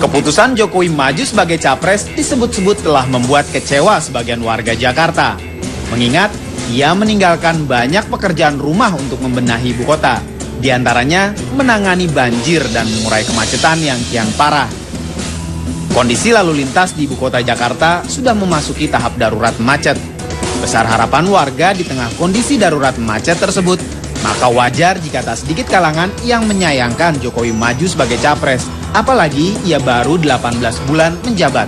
Keputusan Jokowi maju sebagai capres disebut-sebut telah membuat kecewa sebagian warga Jakarta. Mengingat ia meninggalkan banyak pekerjaan rumah untuk membenahi ibu kota. Di antaranya menangani banjir dan mengurai kemacetan yang kian parah. Kondisi lalu lintas di ibu kota Jakarta sudah memasuki tahap darurat macet. Besar harapan warga di tengah kondisi darurat macet tersebut, maka wajar jika tak sedikit kalangan yang menyayangkan Jokowi maju sebagai capres, apalagi ia baru 18 bulan menjabat.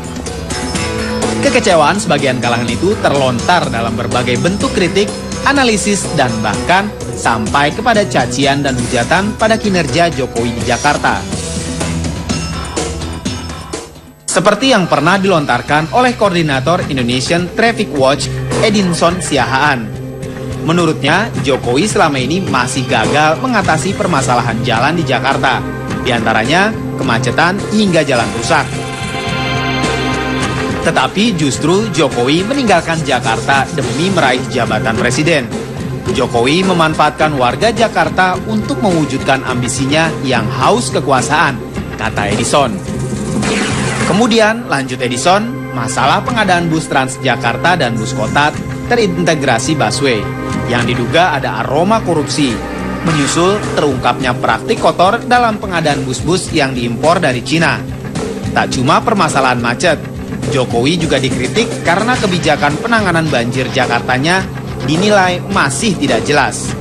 Kekecewaan sebagian kalangan itu terlontar dalam berbagai bentuk kritik, analisis, dan bahkan sampai kepada cacian dan hujatan pada kinerja Jokowi di Jakarta. Seperti yang pernah dilontarkan oleh Koordinator Indonesian Traffic Watch, Edinson Siahaan. Menurutnya, Jokowi selama ini masih gagal mengatasi permasalahan jalan di Jakarta, di antaranya kemacetan hingga jalan rusak. Tetapi justru Jokowi meninggalkan Jakarta demi meraih jabatan presiden. Jokowi memanfaatkan warga Jakarta untuk mewujudkan ambisinya yang haus kekuasaan, kata Edison. Kemudian, lanjut Edison, masalah pengadaan bus Transjakarta dan bus kota terintegrasi busway yang diduga ada aroma korupsi, menyusul terungkapnya praktik kotor dalam pengadaan bus-bus yang diimpor dari Cina. Tak cuma permasalahan macet, Jokowi juga dikritik karena kebijakan penanganan banjir Jakartanya dinilai masih tidak jelas.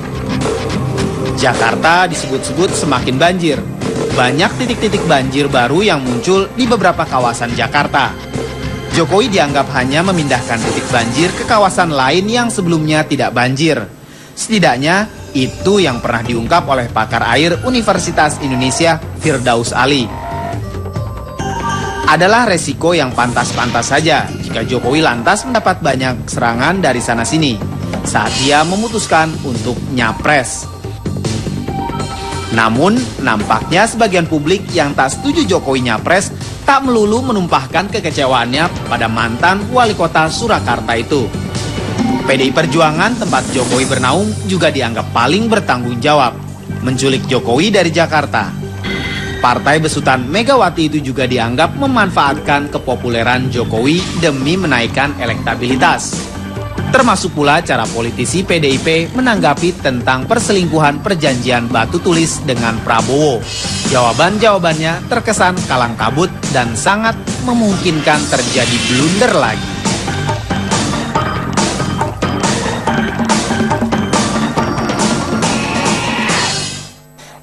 Jakarta disebut-sebut semakin banjir. Banyak titik-titik banjir baru yang muncul di beberapa kawasan Jakarta. Jokowi dianggap hanya memindahkan titik banjir ke kawasan lain yang sebelumnya tidak banjir. Setidaknya, itu yang pernah diungkap oleh pakar air Universitas Indonesia, Firdaus Ali. Adalah resiko yang pantas-pantas saja jika Jokowi lantas mendapat banyak serangan dari sana-sini saat dia memutuskan untuk nyapres. Namun, nampaknya sebagian publik yang tak setuju Jokowi nyapres tak melulu menumpahkan kekecewaannya pada mantan wali kota Surakarta itu. PDI Perjuangan tempat Jokowi bernaung juga dianggap paling bertanggung jawab, menculik Jokowi dari Jakarta. Partai besutan Megawati itu juga dianggap memanfaatkan kepopuleran Jokowi demi menaikkan elektabilitas. Termasuk pula cara politisi PDIP menanggapi tentang perselingkuhan perjanjian batu tulis dengan Prabowo. Jawaban-jawabannya terkesan kalang kabut dan sangat memungkinkan terjadi blunder lagi.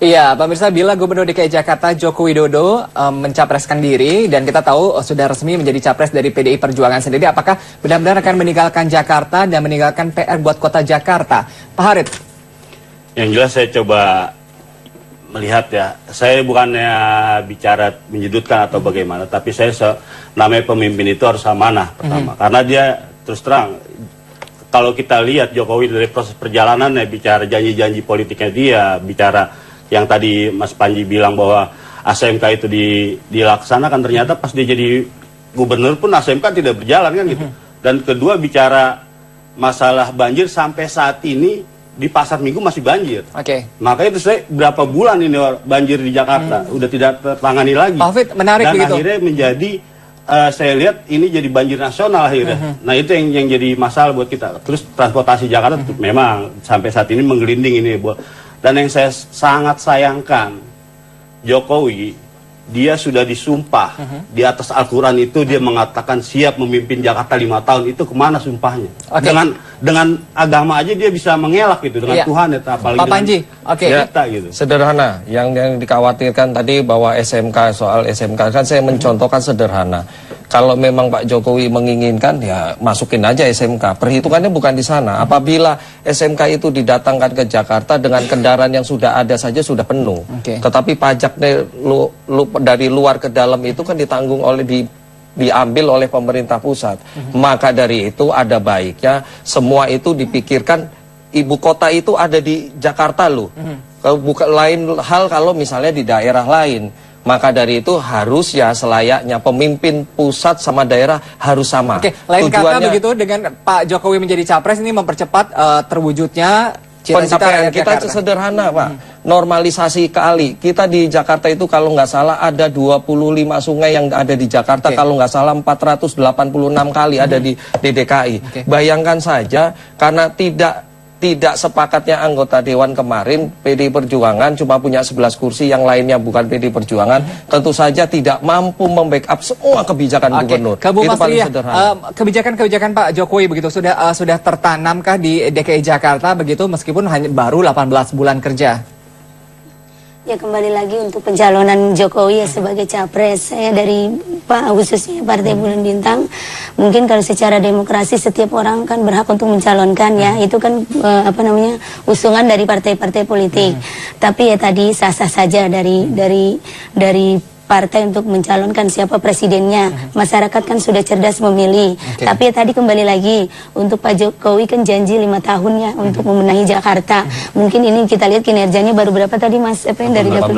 Iya, pemirsa, bila Gubernur DKI Jakarta Joko Widodo mencapreskan diri dan kita tahu sudah resmi menjadi capres dari PDI Perjuangan sendiri, apakah benar-benar akan meninggalkan Jakarta dan meninggalkan PR buat kota Jakarta? Pak Harit. Yang jelas saya coba melihat ya, saya bukannya bicara menyudutkan atau bagaimana, tapi saya namanya pemimpin itu harus amanah pertama, karena dia terus terang. Kalau kita lihat Jokowi dari proses perjalanannya, bicara janji-janji politiknya dia, bicara yang tadi Mas Panji bilang bahwa ASMK itu dilaksanakan, ternyata pas dia jadi gubernur pun ASMK tidak berjalan kan gitu. Dan kedua, bicara masalah banjir sampai saat ini di Pasar Minggu masih banjir. Makanya itu saya berapa bulan ini banjir di Jakarta udah tidak tertangani lagi. Pak Fit, menarik dan begitu. Akhirnya menjadi saya lihat ini jadi banjir nasional akhirnya. Nah itu yang jadi masalah buat kita. Terus transportasi Jakarta memang sampai saat ini menggelinding ini. Dan yang saya sangat sayangkan, Jokowi, dia sudah disumpah di atas Al-Quran itu dia mengatakan siap memimpin Jakarta 5 tahun. Itu kemana sumpahnya? Dengan agama aja dia bisa mengelak gitu, dengan Tuhan ya, apalagi Pak Panji, kita gitu. Sederhana, yang dikhawatirkan tadi bahwa SMK, soal SMK kan saya mencontohkan sederhana. Kalau memang Pak Jokowi menginginkan, ya masukin aja SMK. Perhitungannya bukan di sana. Apabila SMK itu didatangkan ke Jakarta dengan kendaraan yang sudah ada saja sudah penuh. Tetapi pajaknya dari luar ke dalam itu kan ditanggung oleh diambil oleh pemerintah pusat. Maka dari itu ada baiknya semua itu dipikirkan, ibu kota itu ada di Jakarta loh. Bukan lain hal kalau misalnya di daerah lain. Maka dari itu harus ya selayaknya pemimpin pusat sama daerah harus sama. Lain kata begitu dengan Pak Jokowi menjadi capres ini mempercepat terwujudnya Pencapaian kita sederhana, Pak. Normalisasi kali. Kita di Jakarta itu kalau nggak salah ada 25 sungai yang ada di Jakarta. Kalau nggak salah 486 kali ada di DKI. Bayangkan saja, karena tidak sepakatnya anggota Dewan kemarin, PDI Perjuangan cuma punya 11 kursi, yang lainnya bukan PDI Perjuangan, tentu saja tidak mampu membackup semua kebijakan gubernur. Itu paling sederhana. Kebijakan-kebijakan Pak Jokowi begitu sudah tertanamkah di DKI Jakarta begitu meskipun hanya baru 18 bulan kerja? Ya, kembali lagi untuk pencalonan Jokowi ya sebagai capres, saya dari khususnya Partai Bulan Bintang, mungkin kalau secara demokrasi setiap orang kan berhak untuk mencalonkan ya, itu kan usungan dari partai-partai politik. Tapi ya tadi sah-sah saja dari partai untuk mencalonkan siapa presidennya. Masyarakat kan sudah cerdas memilih. Tapi ya tadi kembali lagi untuk Pak Jokowi kan janji 5 tahun ya untuk membenahi Jakarta. Mungkin ini kita lihat kinerjanya baru berapa tadi Mas? Dari 18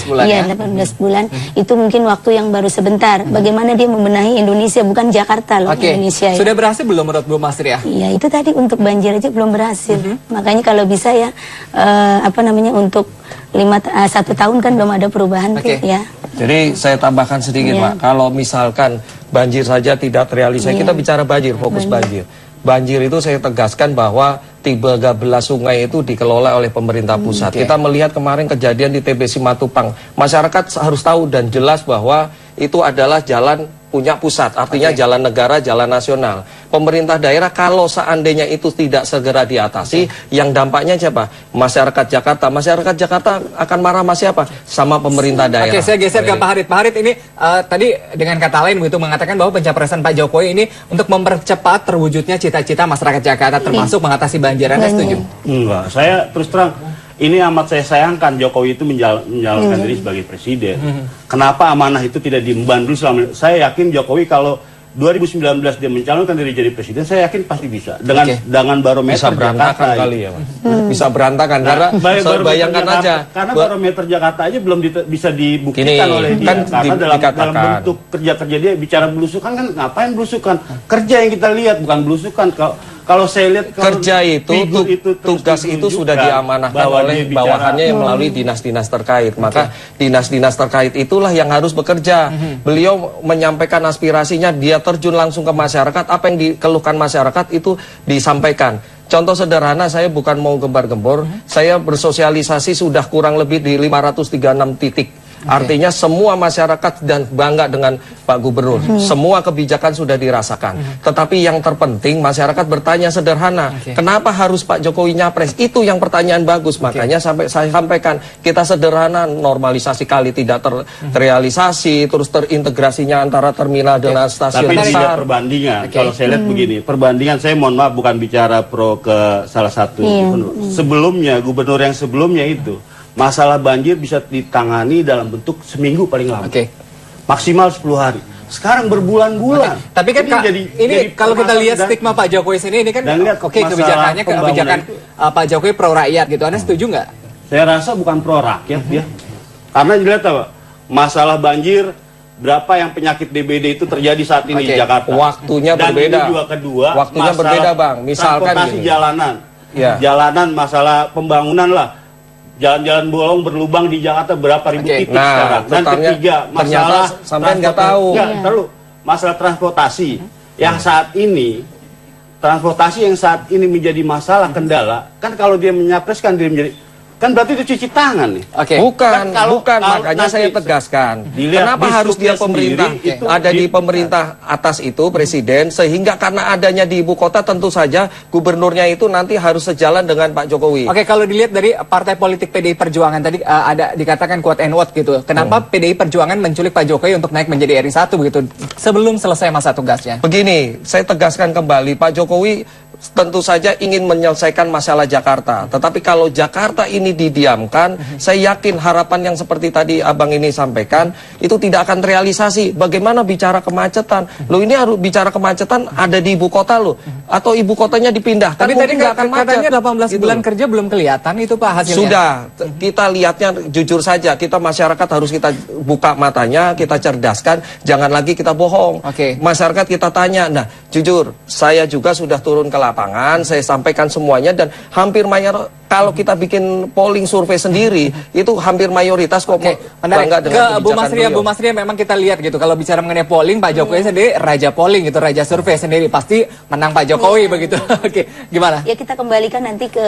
bulan. Iya, 18 bulan. Itu mungkin waktu yang baru sebentar. Bagaimana dia membenahi Indonesia, bukan Jakarta loh, Indonesia. Sudah berhasil belum menurut Bu Masri ya? Iya, itu tadi untuk banjir aja belum berhasil. Makanya kalau bisa ya untuk 1 tahun kan belum ada perubahan tuh ya. Jadi saya tambahkan sedikit Pak, kalau misalkan banjir saja tidak terrealisasi, kita bicara banjir, fokus banjir. Banjir itu saya tegaskan bahwa 13 sungai itu dikelola oleh pemerintah pusat. Kita melihat kemarin kejadian di TBC Matupang, masyarakat harus tahu dan jelas bahwa itu adalah jalan punya pusat, artinya jalan negara, jalan nasional. Pemerintah daerah kalau seandainya itu tidak segera diatasi, yang dampaknya siapa? Masyarakat Jakarta. Masyarakat Jakarta akan marah sama siapa? Sama pemerintah daerah. Oke, saya geser ke Pak Harit. Pak Harit ini tadi dengan kata lain begitu mengatakan bahwa pencapresan Pak Jokowi ini untuk mempercepat terwujudnya cita-cita masyarakat Jakarta termasuk mengatasi banjir. Anda setuju? Enggak, saya terus terang ini amat saya sayangkan Jokowi itu menjalankan diri sebagai presiden. Kenapa amanah itu tidak diemban dulu selama? Saya yakin Jokowi kalau 2019 dia mencalonkan diri jadi presiden, saya yakin pasti bisa. Dengan barometer bisa berantakan Jakarta kali ya, Mas. Bisa berantakan karena bayangkan aja. Karena barometer Jakarta aja belum bisa dibuktikan oleh dia. Kan karena dalam bentuk kerja-kerja dia bicara belusukan kan ngapain belusukan? Kerja yang kita lihat bukan belusukan. Kalau saya lihat kerja itu tugas itu sudah diamanahkan oleh bawahannya yang melalui dinas-dinas terkait. Maka dinas-dinas terkait itulah yang harus bekerja. Beliau menyampaikan aspirasinya, dia terjun langsung ke masyarakat, apa yang dikeluhkan masyarakat itu disampaikan. Contoh sederhana, saya bukan mau gembar-gembor, saya bersosialisasi sudah kurang lebih di 536 titik. Artinya semua masyarakat dan bangga dengan Pak Gubernur. Semua kebijakan sudah dirasakan. Tetapi yang terpenting masyarakat bertanya sederhana, kenapa harus Pak Jokowi nyapres? Itu yang pertanyaan bagus. Makanya saya sampaikan, kita sederhana, normalisasi kali tidak terrealisasi, terus terintegrasinya antara terminal dengan stasiun besar. Tapi besar. Perbandingan, kalau saya lihat begini, perbandingan saya mohon maaf bukan bicara pro ke salah satu gubernur. Sebelumnya, gubernur yang sebelumnya itu masalah banjir bisa ditangani dalam bentuk seminggu paling lama. Maksimal 10 hari. Sekarang berbulan-bulan. Tapi kan ini kalau kita lihat stigma Pak Jokowi sini ini kan kebijakannya Pak Jokowi pro rakyat gitu. Anda setuju nggak? Saya rasa bukan pro rakyat ya. Karena dilihat apa? Masalah banjir, berapa yang penyakit DBD itu terjadi saat ini di Jakarta. Waktunya dan berbeda. Ini juga kedua, waktunya berbeda, Bang. Misalkan transportasi jalanan. Jalanan masalah pembangunan lah. Jalan-jalan bolong berlubang di Jakarta berapa ribu titik sekarang. Dan ketiga, masalah sampai nggak tahu. Masalah transportasi yang saat ini, transportasi yang saat ini menjadi masalah kendala. Kan kalau dia menyapreskan dia menjadi, kan berarti itu cuci tangan nih. Bukan, bukan. Makanya saya tegaskan. Kenapa harus dia pemerintah ada di pemerintah atas itu presiden, sehingga karena adanya di ibu kota tentu saja gubernurnya itu nanti harus sejalan dengan Pak Jokowi. Kalau dilihat dari partai politik PDI Perjuangan tadi ada dikatakan quote and quote gitu. Kenapa PDI Perjuangan menculik Pak Jokowi untuk naik menjadi RI 1 begitu sebelum selesai masa tugasnya? Begini, saya tegaskan kembali, Pak Jokowi tentu saja ingin menyelesaikan masalah Jakarta. Tetapi kalau Jakarta ini didiamkan, saya yakin harapan yang seperti tadi Abang ini sampaikan, itu tidak akan terrealisasi. Bagaimana bicara kemacetan? Loh, ini harus bicara kemacetan ada di ibu kota loh. Atau ibu kotanya dipindah. Tapi tadi nggak akan katanya 18 bulan kerja belum kelihatan itu Pak hasilnya. Sudah, kita lihatnya jujur saja. Kita masyarakat harus kita buka matanya, kita cerdaskan. Jangan lagi kita bohong. Masyarakat kita tanya. Nah, jujur, saya juga sudah turun ke lapangan, saya sampaikan semuanya, dan hampir kalau kita bikin polling survei sendiri, itu hampir mayoritas kok bangga dengan kebijakan Bu Masria memang kita lihat gitu, kalau bicara mengenai polling, Pak Jokowi sendiri raja polling gitu, raja survei sendiri, pasti menang Pak Jokowi begitu. Oke, gimana? Ya kita kembalikan nanti ke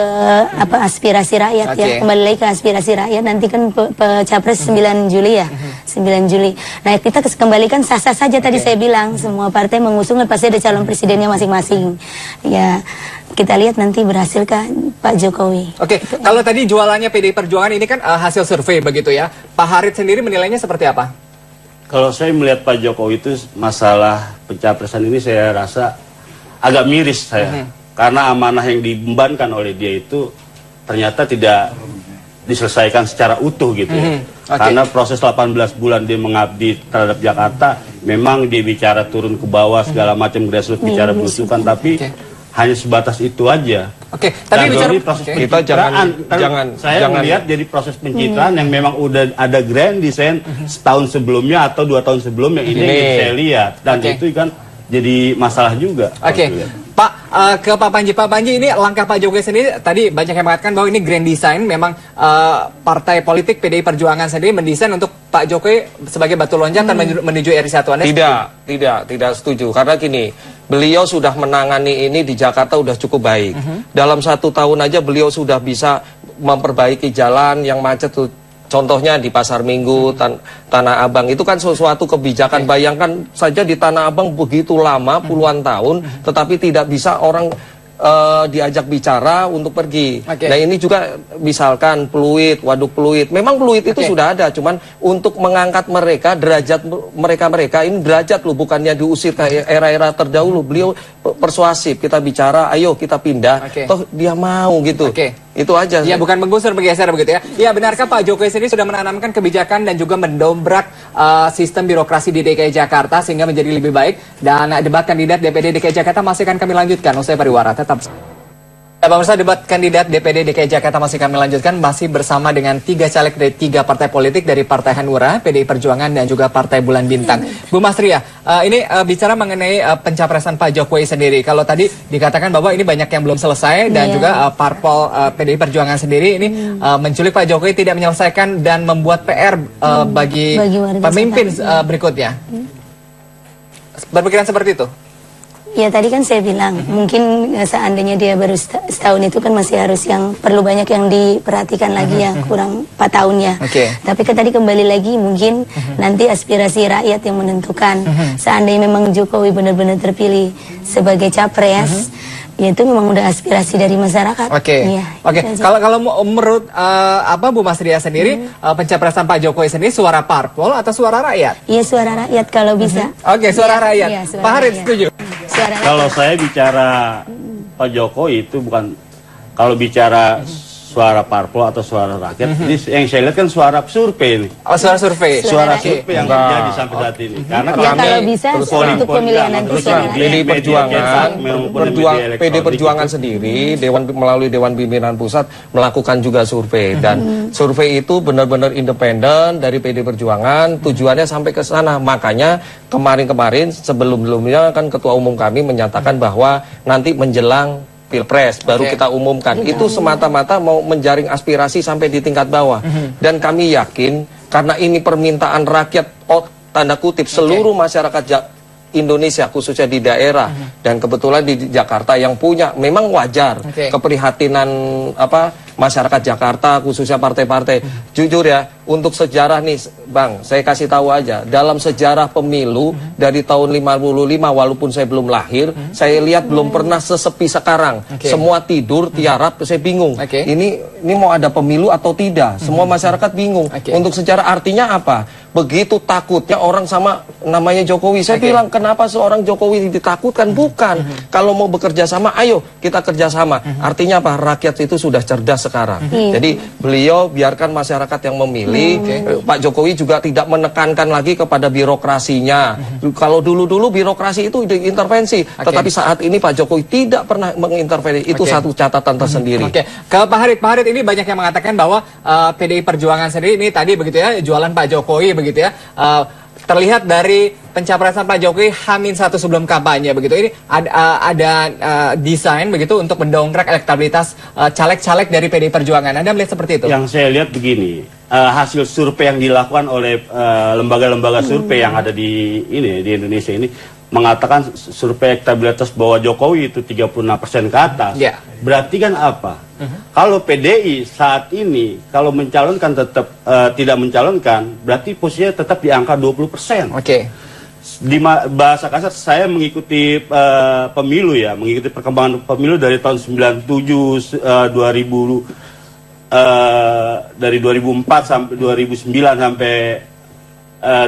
aspirasi rakyat ya, kembali lagi ke aspirasi rakyat, nanti kan Capres 9 Juli ya, 9 Juli. Nah kita kembalikan sah-sah saja tadi saya bilang, semua partai mengusung pasti ada calon presidennya masing-masing. Ya kita lihat nanti berhasilkah Pak Jokowi. Oke, kalau tadi jualannya PDI Perjuangan ini kan hasil survei begitu ya. Pak Harit sendiri menilainya seperti apa? Kalau saya melihat Pak Jokowi itu masalah pencapresan ini saya rasa agak miris saya. Karena amanah yang dibebankan oleh dia itu ternyata tidak diselesaikan secara utuh gitu ya. Karena proses 18 bulan dia mengabdi terhadap Jakarta, memang dia bicara turun ke bawah segala macam, grassroots bicara belusukan, tapi hanya sebatas itu aja. Oke, tapi bicara proses kita jangan melihat jadi proses pencitraan yang memang udah ada grand design setahun sebelumnya atau 2 tahun sebelumnya, ini yang saya lihat, dan itu kan jadi masalah juga. Oke, Pak, ke Pak Panji. Pak Panji, ini langkah Pak Jokowi sendiri, tadi banyak yang mengatakan bahwa ini grand design, memang partai politik PDI Perjuangan sendiri mendesain untuk Pak Jokowi sebagai batu loncatan menuju RI 1. Tidak setuju, karena gini, beliau sudah menangani ini di Jakarta sudah cukup baik. Dalam 1 tahun aja beliau sudah bisa memperbaiki jalan yang macet tuh. Contohnya di Pasar Minggu, Tanah Abang, itu kan sesuatu kebijakan. Bayangkan saja di Tanah Abang begitu lama, puluhan tahun, tetapi tidak bisa orang diajak bicara untuk pergi. Nah ini juga misalkan Pluit, Waduk Pluit, memang Pluit itu sudah ada, cuman untuk mengangkat mereka, derajat mereka ini derajat loh, bukannya diusir ke era-era terdahulu. Beliau persuasif, kita bicara, ayo kita pindah, toh dia mau gitu. Itu aja. Ya, bukan menggusur, bergeser begitu ya. Ya, benarkah Pak Jokowi sendiri sudah menanamkan kebijakan dan juga mendobrak sistem birokrasi di DKI Jakarta sehingga menjadi lebih baik? Dan debat kandidat DPD DKI Jakarta masih akan kami lanjutkan usai pariwara. Tetap. Ya, pemirsa, debat kandidat DPD DKI Jakarta masih kami lanjutkan, masih bersama dengan 3 caleg dari 3 partai politik, dari Partai Hanura, PDI Perjuangan, dan juga Partai Bulan Bintang. Bu Masria, ini bicara mengenai pencapresan Pak Jokowi sendiri. Kalau tadi dikatakan bahwa ini banyak yang belum selesai, dan juga parpol PDI Perjuangan sendiri ini menculik Pak Jokowi tidak menyelesaikan dan membuat PR bagi pemimpin berikutnya. Berpikiran seperti itu? Ya tadi kan saya bilang, mungkin seandainya dia baru setahun itu kan masih harus yang perlu banyak yang diperhatikan lagi ya, kurang 4 tahunnya. Tapi kan tadi kembali lagi mungkin nanti aspirasi rakyat yang menentukan. Seandainya memang Jokowi benar-benar terpilih sebagai capres, ya itu memang udah aspirasi dari masyarakat. Kalau menurut Bu Masria sendiri, pencapresan Pak Jokowi sendiri suara parpol atau suara rakyat? Iya, suara rakyat kalau bisa. Suara rakyat. Pak Harit setuju? Kalau saya bicara Pak Jokowi itu bukan, kalau bicara suara parpol atau suara rakyat, ini yang saya lihat kan suara survei nih. Suara survei. Suara survei yang terjadi sampai saat ini. Karena kalau bisa untuk pemilihan nanti PD Perjuangan sendiri, melalui Dewan Pimpinan Pusat melakukan juga survei, dan survei itu benar-benar independen dari PD Perjuangan, tujuannya sampai ke sana. Makanya kemarin sebelum-sebelumnya kan Ketua Umum kami menyatakan bahwa nanti menjelang Pilpres baru kita umumkan. Itu semata-mata mau menjaring aspirasi sampai di tingkat bawah. Dan kami yakin karena ini permintaan rakyat, tanda kutip, seluruh masyarakat Indonesia khususnya di daerah, dan kebetulan di Jakarta yang punya, memang wajar keprihatinan masyarakat Jakarta khususnya partai-partai. Jujur ya, untuk sejarah nih Bang, saya kasih tahu aja, dalam sejarah pemilu dari tahun 55 walaupun saya belum lahir, saya lihat belum pernah sesepi sekarang. Semua tidur, tiarap, saya bingung. Ini mau ada pemilu atau tidak? Semua masyarakat bingung. Untuk sejarah artinya apa? Begitu takutnya orang sama namanya Jokowi. Saya bilang, kenapa seorang Jokowi ditakutkan? Bukan. Kalau mau bekerja sama, ayo kita kerjasama. Artinya apa? Rakyat itu sudah cerdas sekarang. Jadi beliau biarkan masyarakat yang memilih. Pak Jokowi juga tidak menekankan lagi kepada birokrasinya. Kalau dulu-dulu birokrasi itu diintervensi, tetapi saat ini Pak Jokowi tidak pernah mengintervensi. Itu satu catatan tersendiri. Ke Pak Harit, ini banyak yang mengatakan bahwa PDI Perjuangan sendiri ini tadi begitu ya, jualan Pak Jokowi begitu ya. Terlihat dari pencapresan Pak Jokowi H-1 sebelum kampanye begitu. Ini ada desain begitu untuk mendongkrak elektabilitas caleg-caleg dari PDI Perjuangan. Anda melihat seperti itu? Yang saya lihat begini, hasil survei yang dilakukan oleh lembaga-lembaga survei yang ada di Indonesia ini mengatakan survei elektabilitas bahwa Jokowi itu 36% ke atas. Ya. Berarti kan apa? Kalau PDI saat ini kalau mencalonkan tetap tidak mencalonkan, berarti posisinya tetap di angka 20%. Oke. Di bahasa kasar saya mengikuti pemilu ya, mengikuti perkembangan pemilu dari tahun 97 dari 2004 sampai 2009 sampai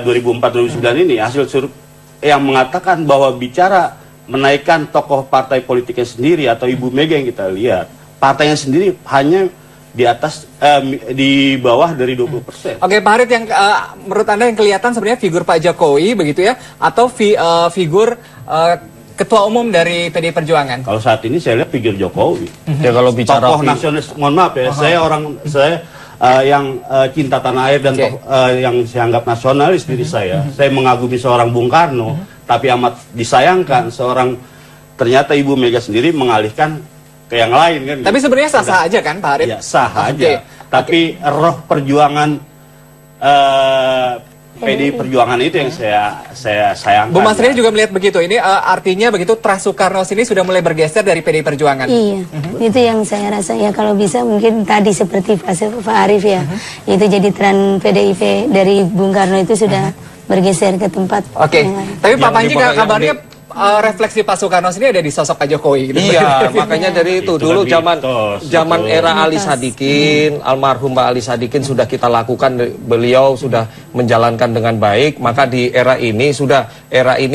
2004-2009 ini hasil survei yang mengatakan bahwa bicara menaikkan tokoh partai politiknya sendiri atau Ibu Mega yang kita lihat, partainya sendiri hanya di atas di bawah dari 20%. Oke, Pak Harit, yang menurut Anda yang kelihatan sebenarnya figur Pak Jokowi begitu ya, atau figur Ketua Umum dari PDI Perjuangan? Kalau saat ini saya lihat figur Jokowi. Ya kalau bicara tokoh nasionalis, mohon maaf ya, saya yang cinta tanah air dan yang saya anggap nasionalis diri saya. Saya mengagumi seorang Bung Karno, tapi amat disayangkan seorang ternyata Ibu Mega sendiri mengalihkan ke yang lain kan. Tapi sebenarnya sah-sah aja kan Pak Harit? Ya, sah aja. Tapi roh perjuangan PDI Perjuangan itu yang saya sayangkan. Bu Mas Ria juga melihat begitu. Ini artinya begitu Trust Soekarno sini sudah mulai bergeser dari PDI Perjuangan. Iya, itu yang saya rasa ya, kalau bisa mungkin tadi seperti Pak Arief ya, itu jadi tren PDIP dari Bung Karno itu sudah bergeser ke tempat. Oke. yang lain. Tapi Pak Panji kabarnya refleksi Pak Soekarno sendiri ada di sosok Pak Jokowi. Gitu. Iya, makanya dari itu dulu zaman era Ali Sadikin, almarhum Pak Ali Sadikin sudah kita lakukan, beliau sudah menjalankan dengan baik, maka di era ini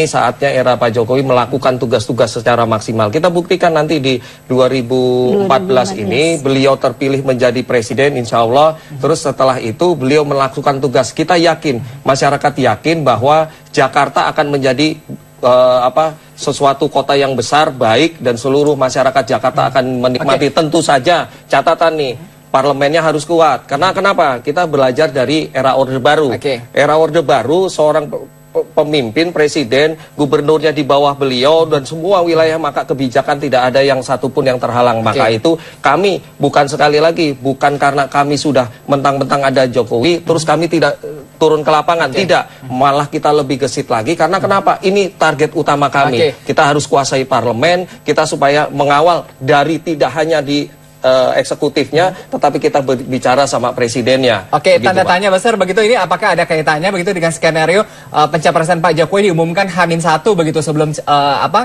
saatnya era Pak Jokowi melakukan tugas-tugas secara maksimal. Kita buktikan nanti di 2014 ini beliau terpilih menjadi presiden insya Allah, terus setelah itu beliau melakukan tugas. Kita yakin, masyarakat yakin bahwa Jakarta akan menjadi sesuatu kota yang besar, baik, dan seluruh masyarakat Jakarta akan menikmati. Tentu saja catatan nih, parlemennya harus kuat. Karena kenapa? Kita belajar dari era Orde Baru. Era Orde Baru, seorang pemimpin, presiden, gubernurnya di bawah beliau, dan semua wilayah, maka kebijakan tidak ada yang satupun yang terhalang. Maka itu kami bukan, sekali lagi, bukan karena kami sudah mentang-mentang ada Jokowi, terus kami tidak turun ke lapangan. Tidak, malah kita lebih gesit lagi. Karena kenapa? Ini target utama kami. Kita harus kuasai parlemen, kita supaya mengawal dari tidak hanya di eksekutifnya, tetapi kita bicara sama presidennya. Oke, begitu, tanda tanya besar begitu ini, apakah ada kaitannya begitu dengan skenario pencapresan Pak Jokowi diumumkan H-1 begitu sebelum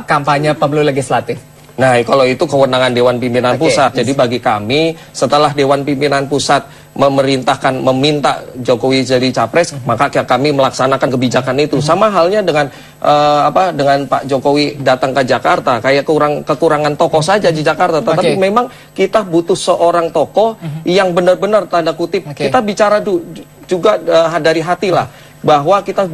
kampanye pemilu legislatif? Nah, kalau itu kewenangan Dewan Pimpinan Pusat. Jadi bagi kami, setelah Dewan Pimpinan Pusat meminta Jokowi jadi capres, maka kami melaksanakan kebijakan itu. Sama halnya dengan dengan Pak Jokowi datang ke Jakarta, kayak kekurangan tokoh saja di Jakarta. Tetapi memang kita butuh seorang tokoh yang benar-benar tanda kutip kita bicara juga dari hati lah, bahwa kita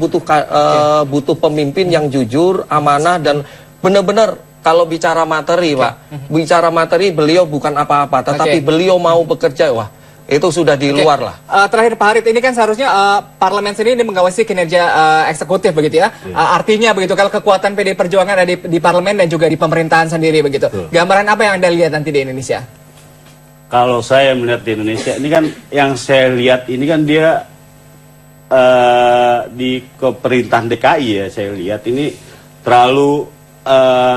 butuh pemimpin yang jujur, amanah, dan benar-benar. Kalau bicara materi, Pak, bicara materi beliau bukan apa-apa, tetapi beliau mau bekerja, wah, itu sudah di luar lah. Terakhir Pak Harit, ini kan seharusnya parlemen sendiri ini mengawasi kinerja eksekutif begitu ya. Artinya begitu, kalau kekuatan PDI Perjuangan ada di parlemen dan juga di pemerintahan sendiri begitu. Gambaran apa yang Anda lihat nanti di Indonesia? Kalau saya melihat di Indonesia, ini kan yang saya lihat ini kan dia di pemerintahan DKI ya, saya lihat ini terlalu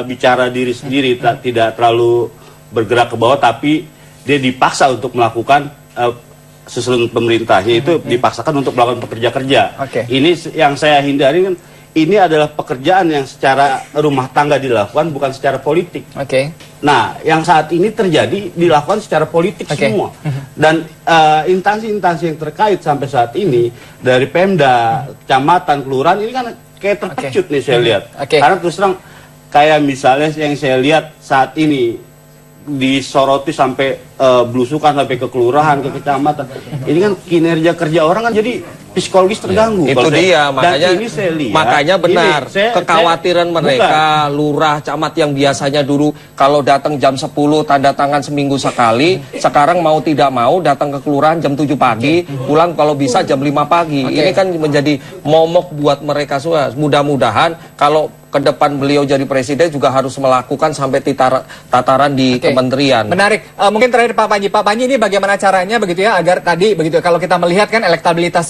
bicara diri sendiri, tidak terlalu bergerak ke bawah, tapi dia dipaksa untuk melakukan susunan pemerintahnya itu dipaksakan untuk melakukan pekerja-kerja. Ini yang saya hindari kan, ini adalah pekerjaan yang secara rumah tangga dilakukan, bukan secara politik. Nah, yang saat ini terjadi dilakukan secara politik semua. Dan instansi-instansi yang terkait sampai saat ini, dari Pemda, kecamatan, kelurahan, ini kan kayak terpecut nih saya lihat. Karena terus terang, kayak misalnya yang saya lihat saat ini disoroti sampai belusukan sampai ke kelurahan, ke kecamatan. Ini kan kinerja kerja orang kan jadi psikologis terganggu. Itu Kalau dia, dan ini saya lihat, makanya benar ini, kekhawatiran mereka, lurah, camat yang biasanya dulu kalau datang jam 10 tanda tangan seminggu sekali, sekarang mau tidak mau datang ke kelurahan jam 7 pagi, pulang kalau bisa jam 5 pagi. Ini kan menjadi momok buat mereka semua. Mudah-mudahan kalau ke depan beliau jadi presiden juga harus melakukan sampai tataran di kementerian. Menarik. Mungkin terakhir Pak Panji. Pak Panji, ini bagaimana caranya begitu ya agar tadi begitu kalau kita melihat kan elektabilitas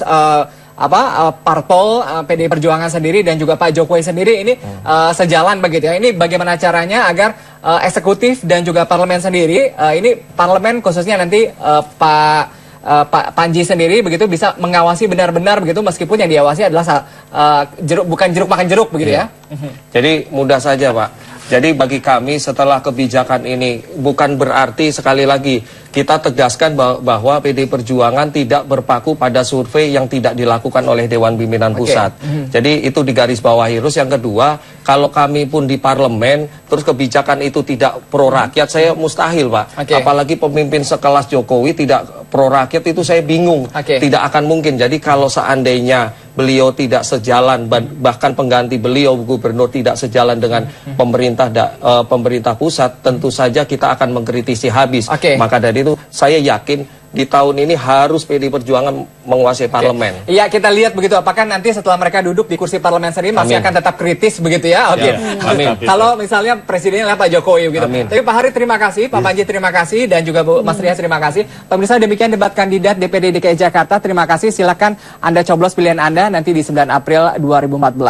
parpol PDI Perjuangan sendiri dan juga Pak Jokowi sendiri ini sejalan begitu ya. Ini bagaimana caranya agar eksekutif dan juga parlemen sendiri ini parlemen khususnya nanti Pak Panji sendiri begitu bisa mengawasi benar-benar begitu meskipun yang diawasi adalah bukan jeruk makan jeruk begitu ya. Jadi mudah saja Pak. Jadi bagi kami setelah kebijakan ini bukan berarti sekali lagi kita tegaskan bahwa PDI Perjuangan tidak berpaku pada survei yang tidak dilakukan oleh Dewan Pimpinan Pusat. Jadi itu digarisbawahi. Terus yang kedua, kalau kami pun di parlemen terus kebijakan itu tidak pro rakyat, saya mustahil Pak. Apalagi pemimpin sekelas Jokowi tidak pro rakyat, itu saya bingung. Tidak akan mungkin. Jadi kalau seandainya beliau tidak sejalan, bahkan pengganti beliau gubernur tidak sejalan dengan pemerintah pusat, tentu saja kita akan mengkritisi habis. Maka dari itu saya yakin di tahun ini harus PDI Perjuangan menguasai parlemen. Iya, kita lihat begitu apakah nanti setelah mereka duduk di kursi parlemen sendiri masih akan tetap kritis begitu ya. Amin. Kalau misalnya presidennya Pak Jokowi begitu. Tapi Pak Hari terima kasih, Pak Panji terima kasih dan juga Bu Mas Rias terima kasih. Pemirsa, demikian debat kandidat DPD DKI Jakarta. Terima kasih. Silakan Anda coblos pilihan Anda nanti di 9 April 2014.